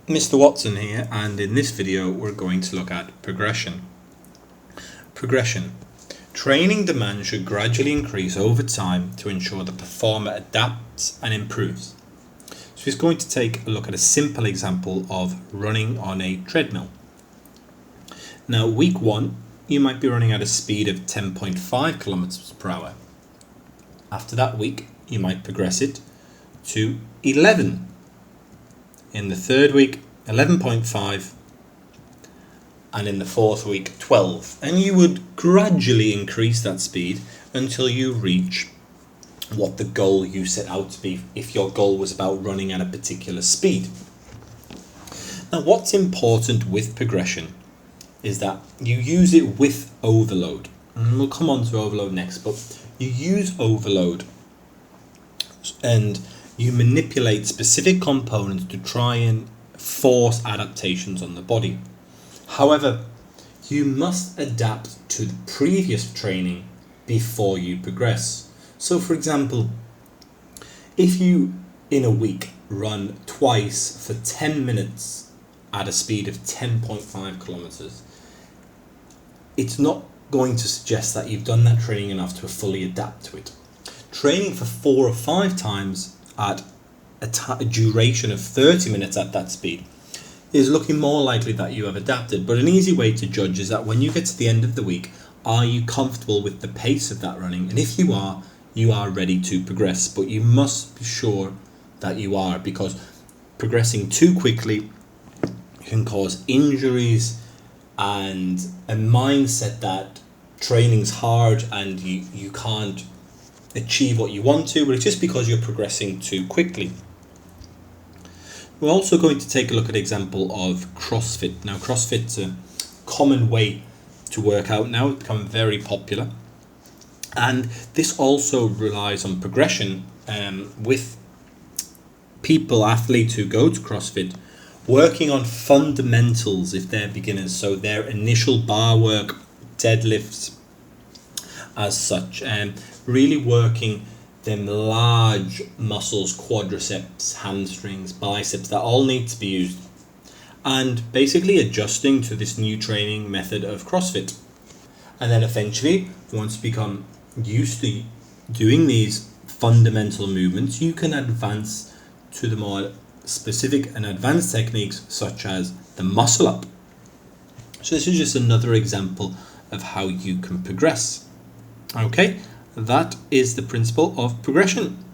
Mr. Watson here, and in this video we're going to look at progression. Progression. Training demand should gradually increase over time to ensure the performer adapts and improves. So he's going to take a look at a simple example of running on a treadmill. Now week 1 you might be running at a speed of 10.5 kilometers per hour. After that week you might progress it to 11. In the third week, 11.5, and in the fourth week, 12. And you would gradually increase that speed until you reach what the goal you set out to be, if your goal was about running at a particular speed. Now, what's important with progression is that you use it with overload. And we'll come on to overload next, but you use overload and you manipulate specific components to try and force adaptations on the body. However, you must adapt to the previous training before you progress. So for example, if you in a week run twice for 10 minutes at a speed of 10.5 kilometers, it's not going to suggest that you've done that training enough to fully adapt to it. Training for 4 or 5 times at a duration of 30 minutes at that speed is looking more likely that you have adapted. But an easy way to judge is that when you get to the end of the week, are you comfortable with the pace of that running? And if you are ready to progress. But you must be sure that you are, because progressing too quickly can cause injuries and a mindset that training's hard and you can't achieve what you want to, but it's just because you're progressing too quickly. We're also going to take a look at an example of CrossFit. Now, CrossFit's a common way to work out now. It's become very popular. And this also relies on progression with athletes who go to CrossFit, working on fundamentals if they're beginners. So their initial bar work, deadlifts as such, and really working them large muscles, quadriceps, hamstrings, biceps, that all need to be used, and basically adjusting to this new training method of CrossFit. And then eventually, once you become used to doing these fundamental movements, you can advance to the more specific and advanced techniques such as the muscle up. So this is just another example of how you can progress. Okay, that is the principle of progression.